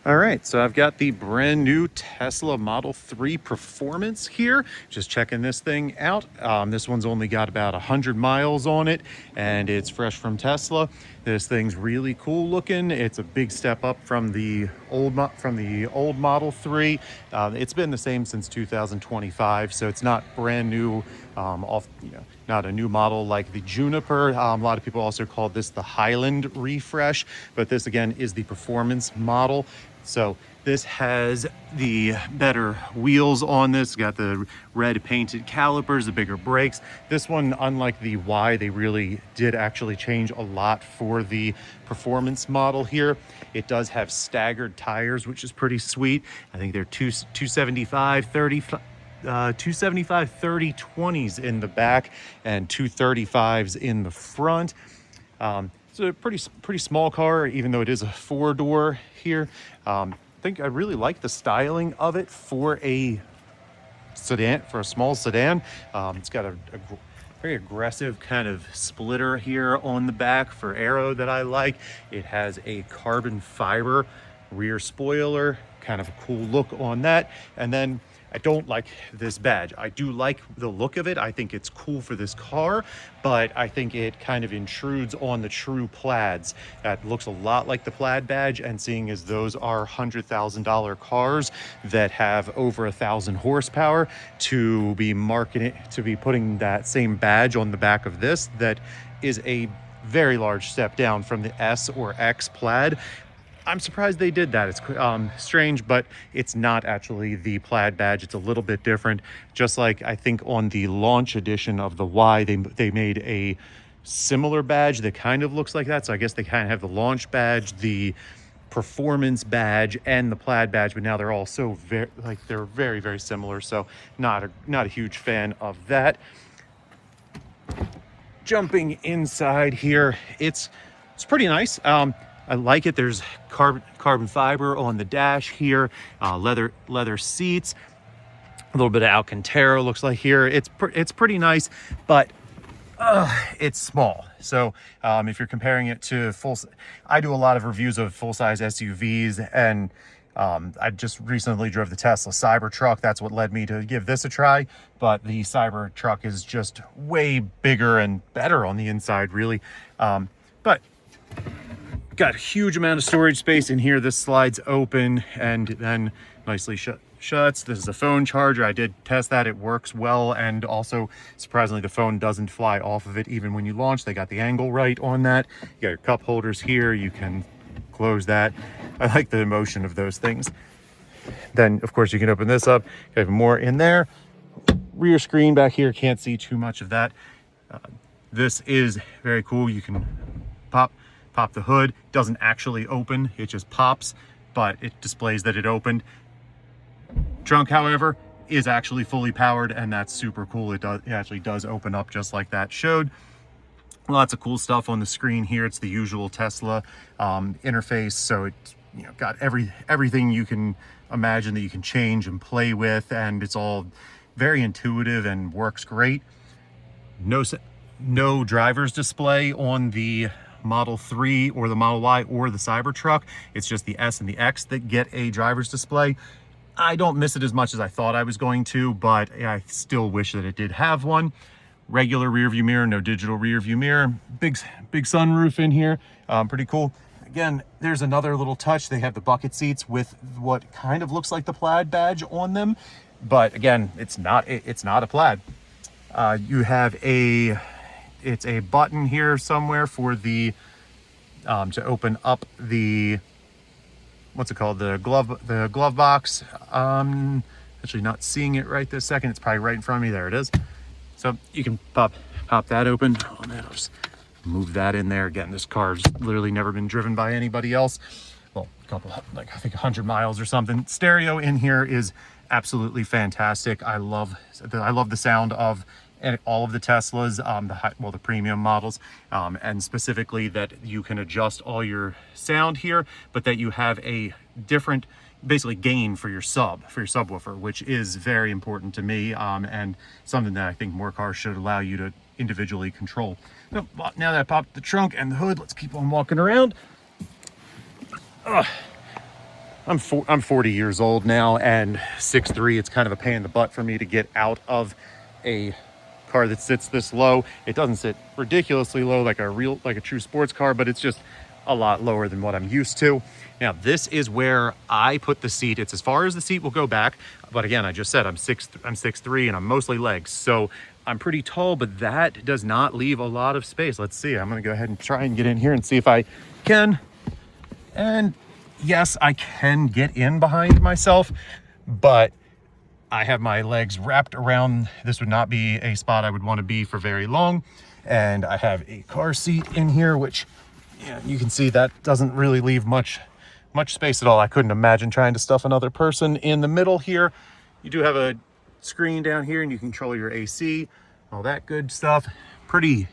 All right, so I've got the brand new Tesla Model 3 Performance here. Just checking this thing out. This one's only got about 100 miles on it, and it's fresh from Tesla. This thing's really cool looking. It's a big step up from the old Model 3. It's been the same since 2025, so it's not brand new. Not a new model like the Juniper. A lot of people also call this the Highland refresh, but this again is the Performance model. So this has the better wheels on this, got the red painted calipers, the bigger brakes. This one, unlike the Y, they really did actually change a lot for the Performance model here. It does have staggered tires, which is pretty sweet. I think they're 275, 30 20s in the back and 235s in the front. It's a pretty small car, even though it is a 4-door here. I think I really like the styling of it for a sedan, for a small sedan. It's got a very aggressive kind of splitter here on the back for aero that I like. It has a carbon fiber rear spoiler, kind of a cool look on that. And then I don't like this badge. I do like the look of it. I think it's cool for this car, but I think it kind of intrudes on the true plaids. That looks a lot like the plaid badge, and seeing as those are $100,000 cars that have over 1,000 horsepower, to be putting that same badge on the back of this, that is a very large step down from the S or X plaid. I'm surprised they did that. It's strange, but it's not actually the plaid badge. It's a little bit different. Just like I think on the launch edition of the Y, they made a similar badge that kind of looks like that. So I guess they kind of have the launch badge, the Performance badge, and the plaid badge, but now they're all so they're very, very similar. So not a huge fan of that. Jumping inside here, it's pretty nice. I like it. There's carbon fiber on the dash here, leather seats, a little bit of Alcantara looks like here. It's pretty nice, but it's small. So if you're comparing it to I do a lot of reviews of full-size SUVs, and I just recently drove the Tesla Cybertruck. That's what led me to give this a try. But the Cybertruck is just way bigger and better on the inside, really. But got a huge amount of storage space in here. This slides open and then nicely shuts. This is a phone charger. I did test that. It works well, and also surprisingly the phone doesn't fly off of it even when you launch. They got the angle right on that. You got your cup holders here. You can close that. I like the motion of those things. Then of course you can open this up. You have more in there. Rear screen back here, can't see too much of that. This is very cool. You can pop the hood. Doesn't actually open, it just pops, but it displays that it opened. Trunk, however, is actually fully powered, and that's super cool. It actually does open up just like that showed. Lots of cool stuff on the screen here. It's the usual Tesla interface, so it's got everything you can imagine that you can change and play with, and it's all very intuitive and works great. No driver's display on the Model 3 or the Model Y or the Cybertruck. It's just the S and the X that get a driver's display. I don't miss it as much as I thought I was going to, but I still wish that it did have one. Regular rear view mirror, no digital rear view mirror. Big sunroof in here, pretty cool. Again, there's another little touch. They have the bucket seats with what kind of looks like the plaid badge on them, but again, it's not a plaid. You have it's a button here somewhere for the to open up the, what's it called, the glove box. Actually not seeing it right this second. It's probably right in front of me. There it is. So you can pop that open. Oh man, I'll just move that in there. Again, this car's literally never been driven by anybody else. Well, I think 100 miles or something. Stereo in here is absolutely fantastic. I love the sound of all of the Teslas, the premium models, and specifically that you can adjust all your sound here, but that you have a different basically gain for your subwoofer, which is very important to me, and something that I think more cars should allow you to individually control. Now that I popped the trunk and the hood, let's keep on walking around. I'm 40 years old now, and 6'3", it's kind of a pain in the butt for me to get out of a car that sits this low. It doesn't sit ridiculously low like a true sports car, but it's just a lot lower than what I'm used to. Now, this is where I put the seat. It's as far as the seat will go back. But again, I just said I'm 6'3", and I'm mostly legs. So I'm pretty tall, but that does not leave a lot of space. Let's see. I'm going to go ahead and try and get in here and see if I can. And yes, I can get in behind myself, but I have my legs wrapped around. This would not be a spot I would want to be for very long. And I have a car seat in here, which, yeah, you can see that doesn't really leave much space at all. I couldn't imagine trying to stuff another person in the middle here. You do have a screen down here, and you control your AC, all that good stuff. Pretty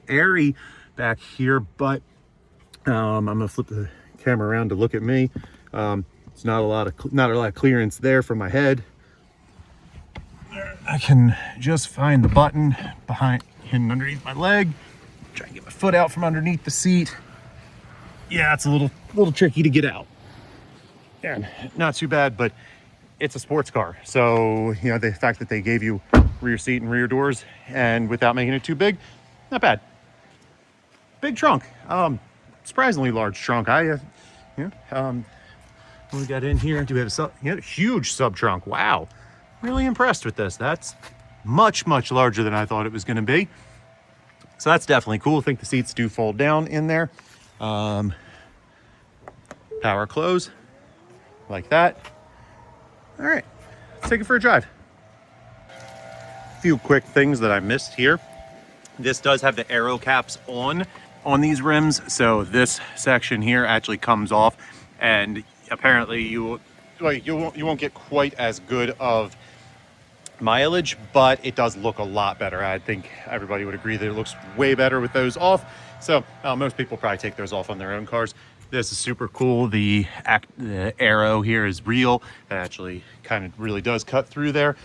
airy back here, but I'm gonna flip the camera around to look at me. It's not a lot of clearance there for my head. I can just find the button behind hidden underneath my leg. Try and get my foot out from underneath the seat. Yeah, it's a little tricky to get out. And not too bad, but it's a sports car. So, you know, the fact that they gave you rear seat and rear doors and without making it too big, not bad. Big trunk. Surprisingly large trunk. What we got in here? Do we have a huge sub trunk? Wow. Really impressed with this. That's much larger than I thought it was going to be. So that's definitely cool. I think the seats do fold down in there. Power close like that. All right, let's take it for a drive. A few quick things that I missed here. This does have the aero caps on these rims, so this section here actually comes off, and apparently you won't get quite as good of mileage, but it does look a lot better. I think everybody would agree that it looks way better with those off. So most people probably take those off on their own cars. This is super cool. The arrow here is real. It actually kind of really does cut through there.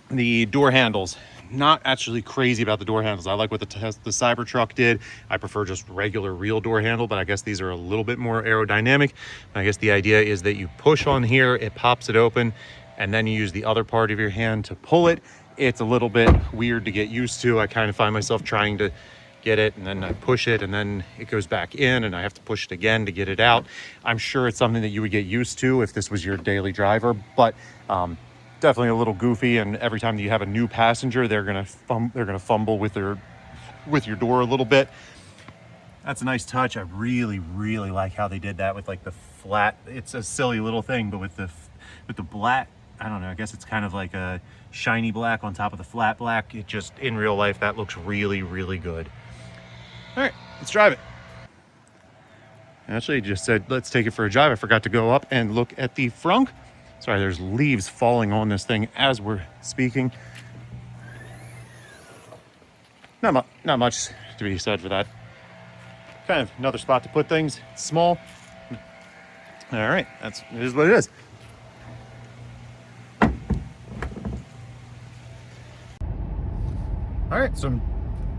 The door handles, not actually crazy about the door handles. I like what the Cybertruck did. I prefer just regular real door handle, but I guess these are a little bit more aerodynamic. I guess the idea is that you push on here, it pops it open, and then you use the other part of your hand to pull it. It's a little bit weird to get used to. I kind of find myself trying to get it, and then I push it, and then it goes back in, and I have to push it again to get it out. I'm sure it's something that you would get used to if this was your daily driver, but definitely a little goofy. And every time you have a new passenger, they're gonna fumble with your door a little bit. That's a nice touch. I really like how they did that with like the flat. It's a silly little thing, but with the black, I don't know, I guess it's kind of like a shiny black on top of the flat black. It just, in real life, that looks really good. All right, let's drive it. Actually, I just said, let's take it for a drive. I forgot to go up and look at the frunk. Sorry, there's leaves falling on this thing as we're speaking. Not much to be said for that. Kind of another spot to put things. It's small. All right, it is what it is. All right, so I'm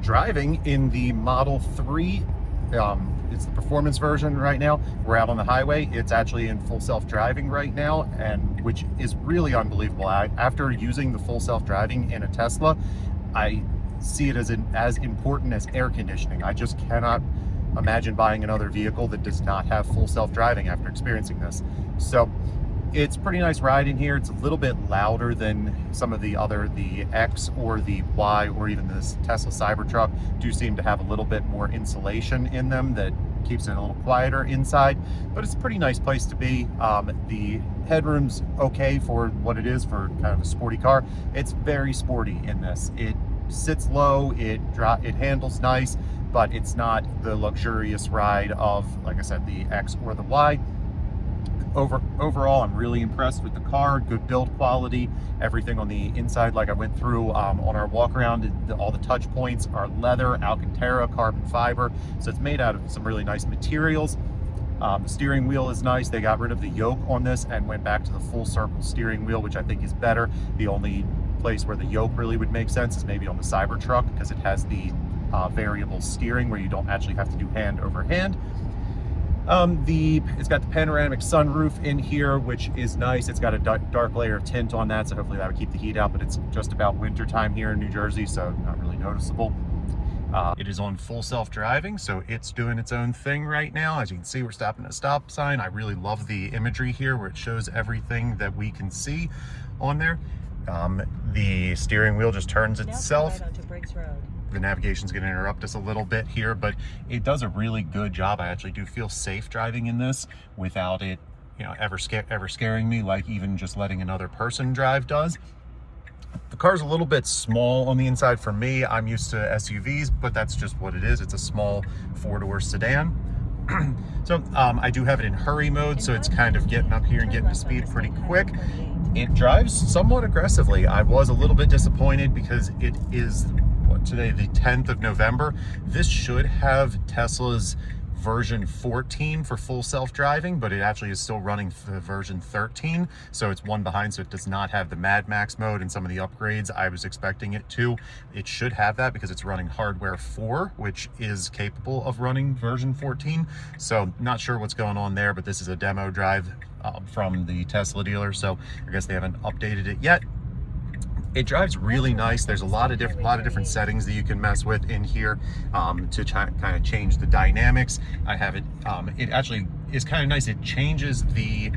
driving in the Model 3. It's the performance version right now. We're out on the highway. It's actually in full self-driving right now, and which is really unbelievable. After using the full self-driving in a Tesla, I see it as important as air conditioning. I just cannot imagine buying another vehicle that does not have full self-driving after experiencing this. So it's a pretty nice ride in here. It's a little bit louder than some of the X or the Y or even this Tesla Cybertruck do seem to have a little bit more insulation in them that keeps it a little quieter inside, but it's a pretty nice place to be. The headroom's okay for what it is for kind of a sporty car. It's very sporty in this. It sits low, it handles nice, but it's not the luxurious ride of, like I said, the X or the Y. Overall, I'm really impressed with the car. Good build quality, everything on the inside, like I went through on our walk around, all the touch points are leather, Alcantara, carbon fiber, so it's made out of some really nice materials. The steering wheel is nice. They got rid of the yoke on this and went back to the full circle steering wheel, which I think is better. The only place where the yoke really would make sense is maybe on the Cybertruck, because it has the variable steering where you don't actually have to do hand over hand. It's got the panoramic sunroof in here, which is nice. It's got a dark layer of tint on that, so hopefully that would keep the heat out, but it's just about winter time here in New Jersey, so not really noticeable. It is on full self-driving, so it's doing its own thing right now. As you can see, we're stopping at a stop sign. I really love the imagery here where it shows everything that we can see on there. The steering wheel just turns itself. The navigation's going to interrupt us a little bit here, but it does a really good job. I actually do feel safe driving in this without it, ever scaring me, like even just letting another person drive does. The car's a little bit small on the inside for me. I'm used to SUVs, but that's just what it is. It's a small 4-door sedan. So I do have it in hurry mode, so it's kind of getting up here and getting to speed pretty quick. It drives somewhat aggressively. I was a little bit disappointed because it is, today, the 10th of November. This should have Tesla's version 14 for full self-driving, but it actually is still running the version 13, so it's one behind, so it does not have the Mad Max mode and some of the upgrades I was expecting it to. It should have that because it's running hardware 4, which is capable of running version 14, so not sure what's going on there, but this is a demo drive from the Tesla dealer, so I guess they haven't updated it yet. It drives really nice. There's a lot of different settings that you can mess with in here to kind of change the dynamics. I have it. It actually is kind of nice. It changes the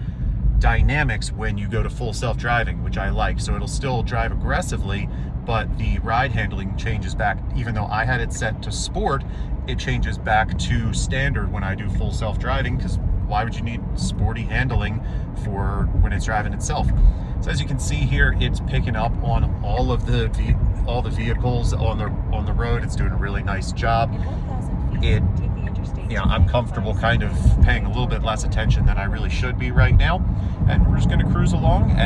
dynamics when you go to full self-driving, which I like. So it'll still drive aggressively, but the ride handling changes back. Even though I had it set to sport, it changes back to standard when I do full self-driving, because why would you need sporty handling for when it's driving itself? So as you can see here, it's picking up on all the vehicles on the road. It's doing a really nice job. I'm comfortable kind of paying a little bit less attention than I really should be right now, and we're just going to cruise along. And